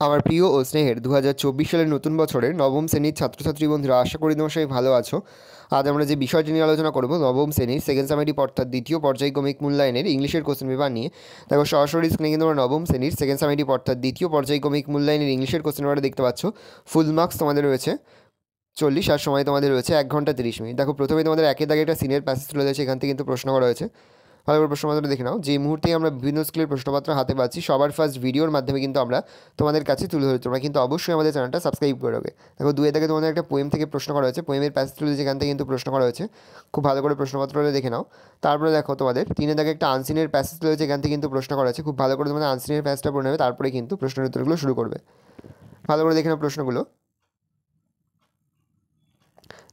আমার প্রিয় ও স্নেহের 2024 সালের নতুন বছরের নবম শ্রেণীর ছাত্রছাত্রী বন্ধুরা, আশা করি তোমার সবাই ভালো আছো। আজ আমরা যে বিষয়টি নিয়ে আলোচনা করব, নবম শ্রেণীর সেকেন্ড সামেটিভ অর্থাৎ দ্বিতীয় পর্যায়ক্রমিক মূল্যায়নের ইংলিশের কোশ্চেন পেপার নিয়ে। দেখো সরাসরি স্ক্রিনে কিন্তু আমরা নবম শ্রেণীর সেকেন্ড সামেটিভ অর্থাৎ দ্বিতীয় পর্যায়ক্রমিক মূল্যায়নের ইংলিশের কোশ্চেন পেপারটা দেখতে পাচ্ছ। ফুল মার্কস তোমাদের রয়েছে 40, আর সময় তোমাদের রয়েছে 1 ঘন্টা 30 মিনিট। দেখো প্রথমে তোমাদের একের দাগে একটা সিনিয়র প্যাসেজ তুলে দিয়েছে, এখান থেকে কিন্তু প্রশ্ন করা হয়েছে। ভালো করে প্রশ্নপত্র দেখে নাও। যে মুহূর্তে আমরা বিভিন্ন স্কুলের প্রশ্নপত্র হাতে পাচ্ছি, সবার ফার্স্ট ভিডিওর মাধ্যমে কিন্তু আমরা তোমাদের কাছে তুলে ধরি। তোমরা কিন্তু অবশ্যই আমাদের চ্যানেলটা সাবস্ক্রাইব করে রাখবে। দেখো দুয়ে থেকে তোমাদের একটা পোয়েম থেকে প্রশ্ন করা হয়েছে, পোয়েমের প্যাসেজ তুলে যেখান থেকে কিন্তু প্রশ্ন করা হয়েছে। খুব ভালো করে প্রশ্নপত্রটা দেখে নাও। তারপরে দেখো তোমাদের তিনে দাগে একটা আনসিনের প্যাসেজ তুলে হয়েছে, এখান থেকে কিন্তু প্রশ্ন করা হয়েছে। খুব ভালো করে তোমাদের আনসিনের প্যাসেজটা পড়ে নেবে, তারপরে কিন্তু প্রশ্নের উত্তরগুলো শুরু করবে। ভালো করে দেখে নাও প্রশ্নগুলো।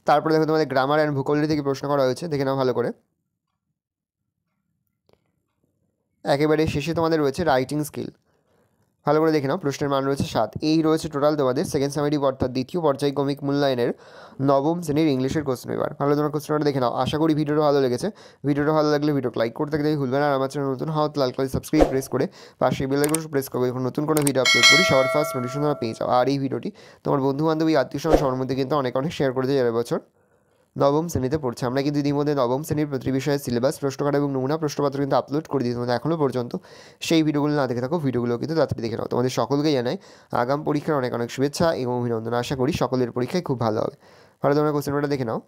তারপরে দেখো তোমাদের গ্রামার অ্যান্ড ভোকাবুলারি থেকে প্রশ্ন করা হয়েছে, দেখে নাও ভালো করে। একেবারে শেষে তোমাদের রয়েছে রাইটিং স্কিল। ভালো করে দেখে নাও, প্রশ্নের মান রয়েছে 7। এই রয়েছে টোটাল তোমাদের সেকেন্ড সামেটিভ অর্থাৎ দ্বিতীয় পর্যায়ক্রমিক মূল্যায়নের নবম শ্রেণীর ইংলিশের কোশ্চেন পেপার। ভালো তোমার কোশ্চেনটা দেখে নাও। আশা করি ভিডিওটা ভালো লেগেছে। ভিডিওটা ভালো লাগলে ভিডিওটা লাইক করতে দেখে ভুলবে না। আর আমার চ্যানেল নতুন হওয়া লাল করে সাবস্ক্রাইব প্রেস করে পাশে বেল আইকন প্রেস করবে, যখন নতুন কোনো ভিডিও আপলোড করি সবার ফার্স্ট নোটিফিকেশন তোমরা পেয়ে যাও। আর এই ভিডিওটি তোমার বন্ধু বান্ধবী আত্মীয় স্বজন সবার মধ্যে কিন্তু অনেক শেয়ার করে দিয়ে যাবে। বছর নবম শ্রেণীতে পড়ছে, আমরা কিন্তু ইতিমধ্যে নবম শ্রেণীর প্রতি বিষয়ের সিলেবাস, প্রশ্নকার এবং নমুনা প্রশ্নপত্র কিন্তু আপলোড করে দিই তোমাদের এখনও পর্যন্ত। সেই ভিডিওগুলো না দেখে থাকো, ভিডিওগুলো কিন্তু তাড়াতাড়ি দেখে নাও। তোমাদের সকলকে জানাই আগাম পরীক্ষার অনেক অনেক শুভেচ্ছা এবং অভিনন্দন। আশা করি সকলের পরীক্ষায় খুব ভালো হবে। ভালো তোমরা কোশ্চেনটা দেখে নাও।